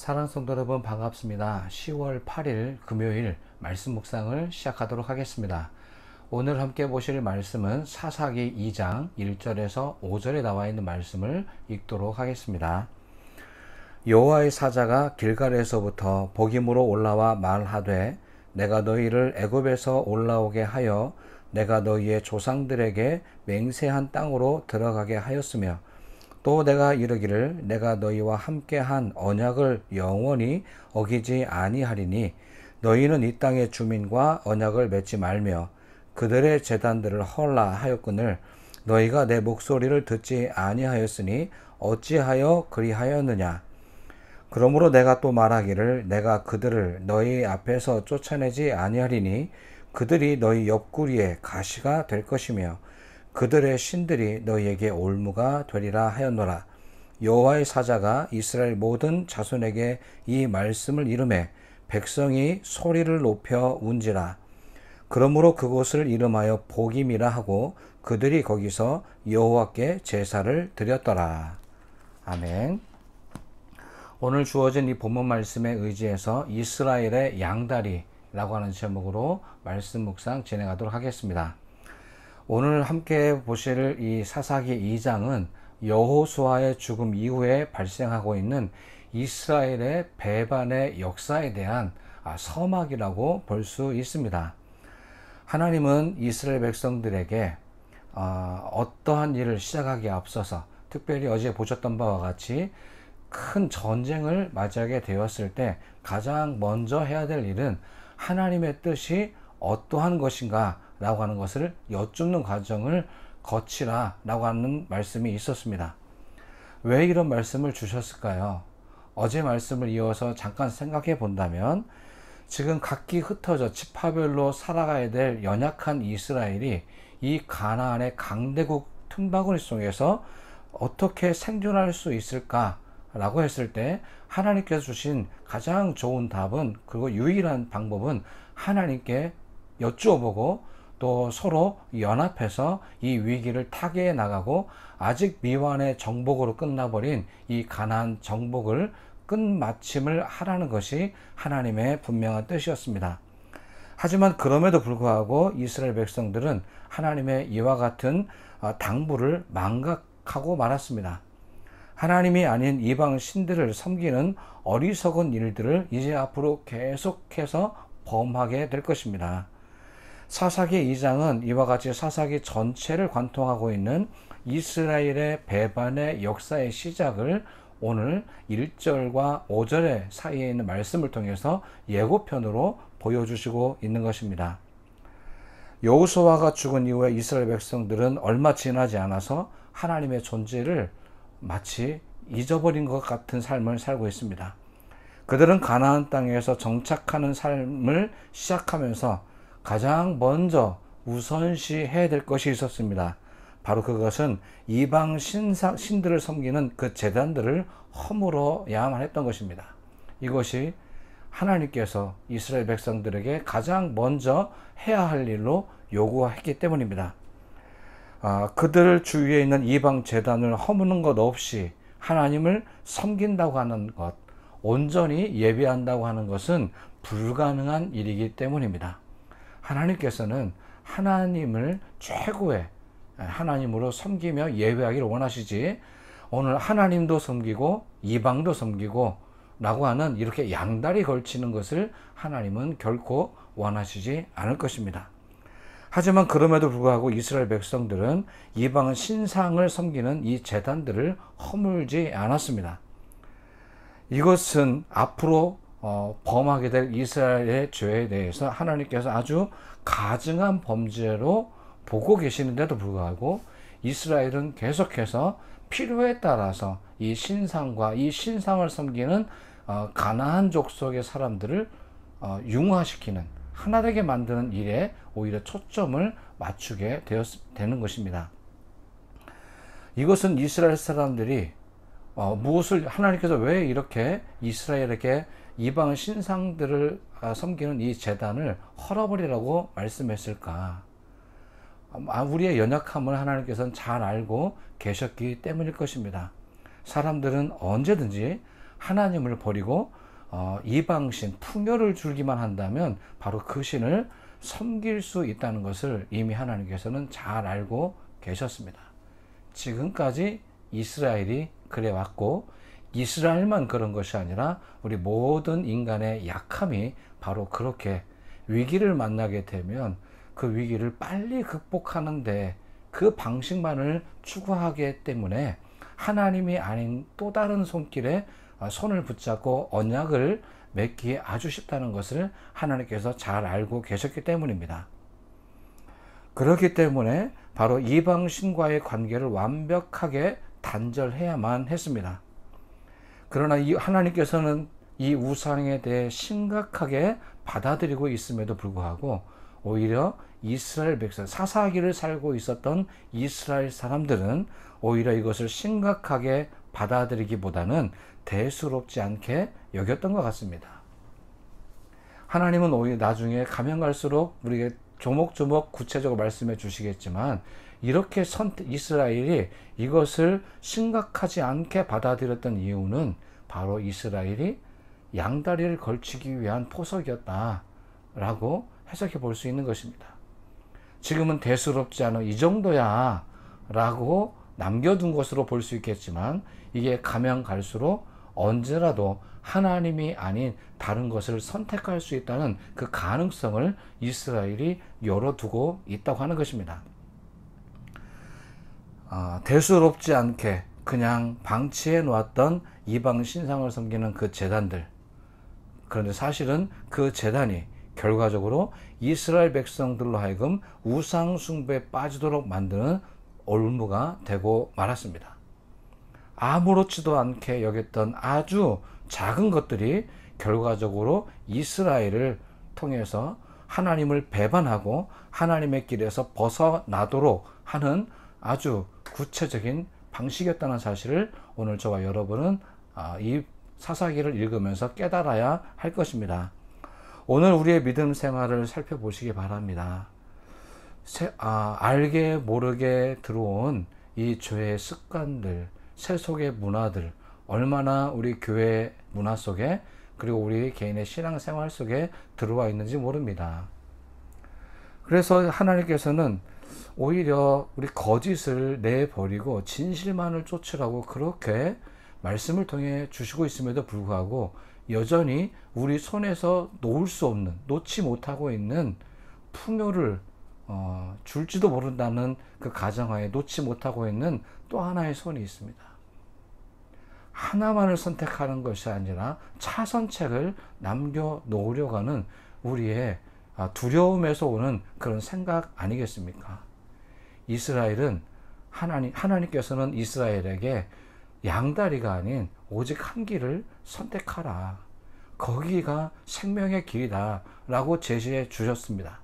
사랑 성도 여러분 반갑습니다. 10월 8일 금요일 말씀 묵상을 시작하도록 하겠습니다. 오늘 함께 보실 말씀은 사사기 2장 1절에서 5절에 나와 있는 말씀을 읽도록 하겠습니다. 여호와의 사자가 길갈에서부터 복임으로 올라와 말하되 내가 너희를 애굽에서 올라오게 하여 내가 너희의 조상들에게 맹세한 땅으로 들어가게 하였으며 또 내가 이르기를 내가 너희와 함께한 언약을 영원히 어기지 아니하리니 너희는 이 땅의 주민과 언약을 맺지 말며 그들의 제단들을 헐라 하였거늘 너희가 내 목소리를 듣지 아니하였으니 어찌하여 그리하였느냐. 그러므로 내가 또 말하기를 내가 그들을 너희 앞에서 쫓아내지 아니하리니 그들이 너희 옆구리에 가시가 될 것이며 그들의 신들이 너희에게 올무가 되리라 하였노라. 여호와의 사자가 이스라엘 모든 자손에게 이 말씀을 이르매 백성이 소리를 높여 운지라. 그러므로 그곳을 이름하여 복임이라 하고 그들이 거기서 여호와께 제사를 드렸더라. 아멘. 오늘 주어진 이 본문 말씀에 의지해서 이스라엘의 양다리라고 하는 제목으로 말씀 묵상 진행하도록 하겠습니다. 오늘 함께 보실 이 사사기 2장은 여호수아의 죽음 이후에 발생하고 있는 이스라엘의 배반의 역사에 대한 서막이라고 볼 수 있습니다. 하나님은 이스라엘 백성들에게 어떠한 일을 시작하기에 앞서서 특별히 어제 보셨던 바와 같이 큰 전쟁을 맞이하게 되었을 때 가장 먼저 해야 될 일은 하나님의 뜻이 어떠한 것인가 라고 하는 것을 여쭙는 과정을 거치라 라고 하는 말씀이 있었습니다. 왜 이런 말씀을 주셨을까요? 어제 말씀을 이어서 잠깐 생각해 본다면 지금 각기 흩어져 지파별로 살아가야 될 연약한 이스라엘이 이 가나안의 강대국 틈바구니 속에서 어떻게 생존할 수 있을까 라고 했을 때 하나님께서 주신 가장 좋은 답은, 그리고 유일한 방법은 하나님께 여쭈어보고 또 서로 연합해서 이 위기를 타개해 나가고 아직 미완의 정복으로 끝나버린 이 가나안 정복을 끝마침을 하라는 것이 하나님의 분명한 뜻이었습니다. 하지만 그럼에도 불구하고 이스라엘 백성들은 하나님의 이와 같은 당부를 망각하고 말았습니다. 하나님이 아닌 이방 신들을 섬기는 어리석은 일들을 이제 앞으로 계속해서 범하게 될 것입니다. 사사기 2장은 이와 같이 사사기 전체를 관통하고 있는 이스라엘의 배반의 역사의 시작을 오늘 1절과 5절의 사이에 있는 말씀을 통해서 예고편으로 보여주시고 있는 것입니다. 여호수아가 죽은 이후에 이스라엘 백성들은 얼마 지나지 않아서 하나님의 존재를 마치 잊어버린 것 같은 삶을 살고 있습니다. 그들은 가나안 땅에서 정착하는 삶을 시작하면서 가장 먼저 우선시해야 될 것이 있었습니다. 바로 그것은 이방 신들을 섬기는 그 제단들을 허물어야만 했던 것입니다. 이것이 하나님께서 이스라엘 백성들에게 가장 먼저 해야 할 일로 요구했기 때문입니다. 그들 주위에 있는 이방 제단을 허무는 것 없이 하나님을 섬긴다고 하는 것, 온전히 예배한다고 하는 것은 불가능한 일이기 때문입니다. 하나님께서는 하나님을 최고의 하나님으로 섬기며 예배하기를 원하시지, 오늘 하나님도 섬기고 이방도 섬기고 라고 하는 이렇게 양다리 걸치는 것을 하나님은 결코 원하시지 않을 것입니다. 하지만 그럼에도 불구하고 이스라엘 백성들은 이방 신상을 섬기는 이 제단들을 허물지 않았습니다. 이것은 앞으로 범하게 될 이스라엘의 죄에 대해서 하나님께서 아주 가증한 범죄로 보고 계시는데도 불구하고 이스라엘은 계속해서 필요에 따라서 이 신상과 이 신상을 섬기는 가나안 족속의 사람들을 융화시키는, 하나 되게 만드는 일에 오히려 초점을 맞추게 되는 것입니다. 이것은 이스라엘 사람들이 무엇을, 하나님께서 왜 이렇게 이스라엘에게 이방 신상들을 섬기는 이 제단을 헐어버리라고 말씀했을까? 우리의 연약함을 하나님께서는 잘 알고 계셨기 때문일 것입니다. 사람들은 언제든지 하나님을 버리고 이방신, 풍요를 줄기만 한다면 바로 그 신을 섬길 수 있다는 것을 이미 하나님께서는 잘 알고 계셨습니다. 지금까지 이스라엘이 그래왔고, 이스라엘만 그런 것이 아니라 우리 모든 인간의 약함이 바로 그렇게 위기를 만나게 되면 그 위기를 빨리 극복하는데 그 방식만을 추구하기 때문에 하나님이 아닌 또 다른 손길에 손을 붙잡고 언약을 맺기에 아주 쉽다는 것을 하나님께서 잘 알고 계셨기 때문입니다. 그렇기 때문에 바로 이방신과의 관계를 완벽하게 단절해야만 했습니다. 그러나 이 하나님께서는 이 우상에 대해 심각하게 받아들이고 있음에도 불구하고 오히려 이스라엘 백성, 사사기를 살고 있었던 이스라엘 사람들은 오히려 이것을 심각하게 받아들이기보다는 대수롭지 않게 여겼던 것 같습니다. 하나님은 오히려 나중에 가면 갈수록 우리에게 조목조목 구체적으로 말씀해 주시겠지만, 이렇게 이스라엘이 이것을 심각하지 않게 받아들였던 이유는 바로 이스라엘이 양다리를 걸치기 위한 포석이었다라고 해석해 볼 수 있는 것입니다. 지금은 대수롭지 않아 이 정도야 라고 남겨둔 것으로 볼 수 있겠지만, 이게 가면 갈수록 언제라도 하나님이 아닌 다른 것을 선택할 수 있다는 그 가능성을 이스라엘이 열어두고 있다고 하는 것입니다. 대수롭지 않게 그냥 방치해 놓았던 이방 신상을 섬기는 그 제단들, 그런데 사실은 그 제단이 결과적으로 이스라엘 백성들로 하여금 우상 숭배에 빠지도록 만드는 올무가 되고 말았습니다. 아무렇지도 않게 여겼던 아주 작은 것들이 결과적으로 이스라엘을 통해서 하나님을 배반하고 하나님의 길에서 벗어나도록 하는 아주 구체적인 방식이었다는 사실을 오늘 저와 여러분은 이 사사기를 읽으면서 깨달아야 할 것입니다. 오늘 우리의 믿음 생활을 살펴보시기 바랍니다. 알게 모르게 들어온 이 죄의 습관들, 세속의 문화들, 얼마나 우리 교회 문화 속에 그리고 우리 개인의 신앙생활 속에 들어와 있는지 모릅니다. 그래서 하나님께서는 오히려 우리 거짓을 내버리고 진실만을 쫓으라고 그렇게 말씀을 통해 주시고 있음에도 불구하고 여전히 우리 손에서 놓지 못하고 있는 풍요를 줄지도 모른다는 그 가정하에 놓지 못하고 있는 또 하나의 손이 있습니다. 하나만을 선택하는 것이 아니라 차선책을 남겨놓으려고 하는 우리의 두려움에서 오는 그런 생각 아니겠습니까? 이스라엘은 하나님께서는 이스라엘에게 양다리가 아닌 오직 한 길을 선택하라. 거기가 생명의 길이다 라고 제시해 주셨습니다.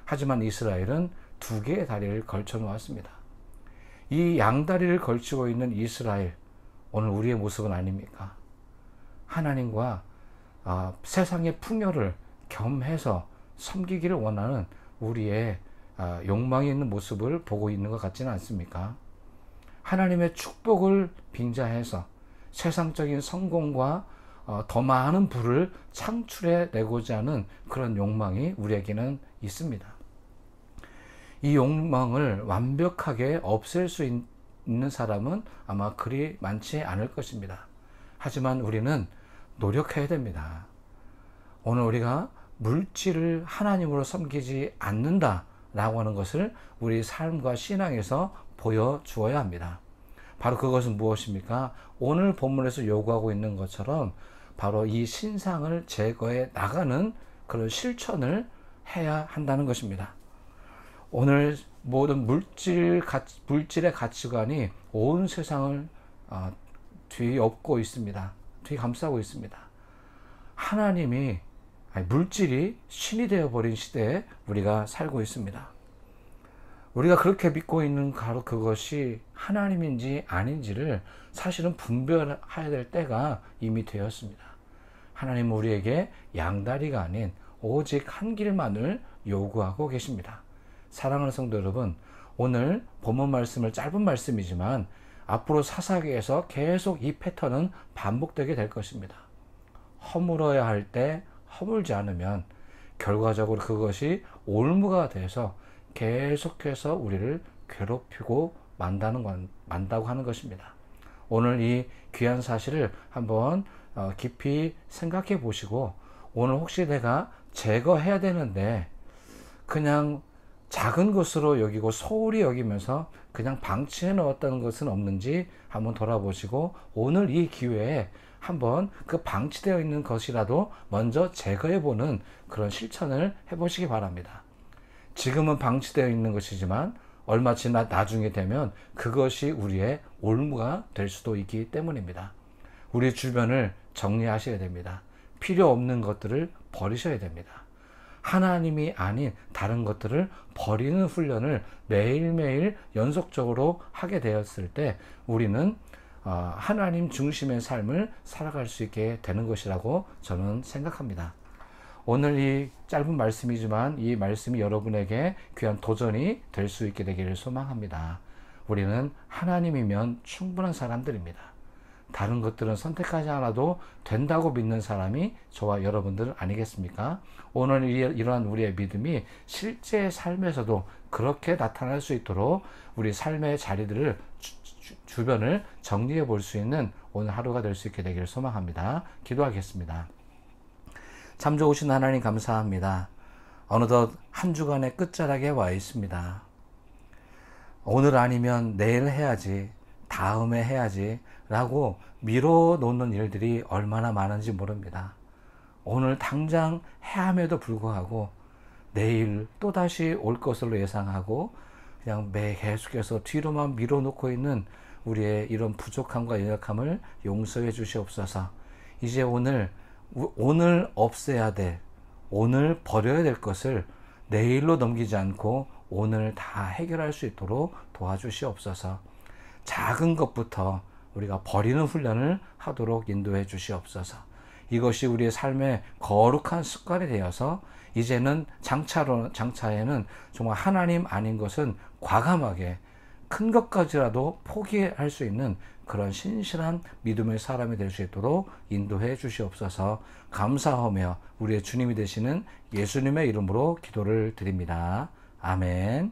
하지만 이스라엘은 두 개의 다리를 걸쳐 놓았습니다. 이 양다리를 걸치고 있는 이스라엘, 오늘 우리의 모습은 아닙니까? 하나님과 세상의 풍요를 겸해서 섬기기를 원하는 우리의 욕망이 있는 모습을 보고 있는 것 같지는 않습니까? 하나님의 축복을 빙자해서 세상적인 성공과 더 많은 부를 창출해 내고자 하는 그런 욕망이 우리에게는 있습니다. 이 욕망을 완벽하게 없앨 수 있는 사람은 아마 그리 많지 않을 것입니다. 하지만 우리는 노력해야 됩니다. 오늘 우리가 물질을 하나님으로 섬기지 않는다 라고 하는 것을 우리 삶과 신앙에서 보여주어야 합니다. 바로 그것은 무엇입니까? 오늘 본문에서 요구하고 있는 것처럼 바로 이 신상을 제거해 나가는 그런 실천을 해야 한다는 것입니다. 오늘 모든 물질의 가치관이 온 세상을 뒤엎고 있습니다. 뒤감싸고 있습니다. 물질이 신이 되어버린 시대에 우리가 살고 있습니다. 우리가 그렇게 믿고 있는 바로 그것이 하나님인지 아닌지를 사실은 분별해야 될 때가 이미 되었습니다. 하나님은 우리에게 양다리가 아닌 오직 한 길만을 요구하고 계십니다. 사랑하는 성도 여러분, 오늘 본문 말씀을 짧은 말씀이지만 앞으로 사사기에서 계속 이 패턴은 반복되게 될 것입니다. 허물어야 할 때 허물지 않으면 결과적으로 그것이 올무가 돼서 계속해서 우리를 괴롭히고 만다고 하는 것입니다. 오늘 이 귀한 사실을 한번 깊이 생각해 보시고, 오늘 혹시 내가 제거해야 되는데 그냥 작은 것으로 여기고 소홀히 여기면서 그냥 방치해 놓았다는 것은 없는지 한번 돌아보시고, 오늘 이 기회에 한번 그 방치되어 있는 것이라도 먼저 제거해 보는 그런 실천을 해보시기 바랍니다. 지금은 방치되어 있는 것이지만 얼마 지나 나중에 되면 그것이 우리의 올무가 될 수도 있기 때문입니다. 우리 주변을 정리하셔야 됩니다. 필요 없는 것들을 버리셔야 됩니다. 하나님이 아닌 다른 것들을 버리는 훈련을 매일매일 연속적으로 하게 되었을 때 우리는 하나님 중심의 삶을 살아갈 수 있게 되는 것이라고 저는 생각합니다. 오늘 이 짧은 말씀이지만 이 말씀이 여러분에게 귀한 도전이 될 수 있게 되기를 소망합니다. 우리는 하나님이면 충분한 사람들입니다. 다른 것들은 선택하지 않아도 된다고 믿는 사람이 저와 여러분들 아니겠습니까? 오늘 이러한 우리의 믿음이 실제 삶에서도 그렇게 나타날 수 있도록 우리 삶의 자리들을 주변을 정리해 볼 수 있는 오늘 하루가 될 수 있게 되기를 소망합니다. 기도하겠습니다. 참 좋으신 하나님 감사합니다. 어느덧 한 주간의 끝자락에 와 있습니다. 오늘 아니면 내일 해야지, 다음에 해야지 라고 미뤄놓는 일들이 얼마나 많은지 모릅니다. 오늘 당장 해야 함에도 불구하고 내일 또다시 올 것으로 예상하고 그냥 계속해서 뒤로만 밀어놓고 있는 우리의 이런 부족함과 연약함을 용서해 주시옵소서. 이제 오늘 없애야 될, 오늘 버려야 될 것을 내일로 넘기지 않고 오늘 다 해결할 수 있도록 도와주시옵소서. 작은 것부터 우리가 버리는 훈련을 하도록 인도해 주시옵소서. 이것이 우리의 삶의 거룩한 습관이 되어서 이제는 장차에는 정말 하나님 아닌 것은 과감하게 큰 것까지라도 포기할 수 있는 그런 신실한 믿음의 사람이 될 수 있도록 인도해 주시옵소서. 감사하며 우리의 주님이 되시는 예수님의 이름으로 기도를 드립니다. 아멘.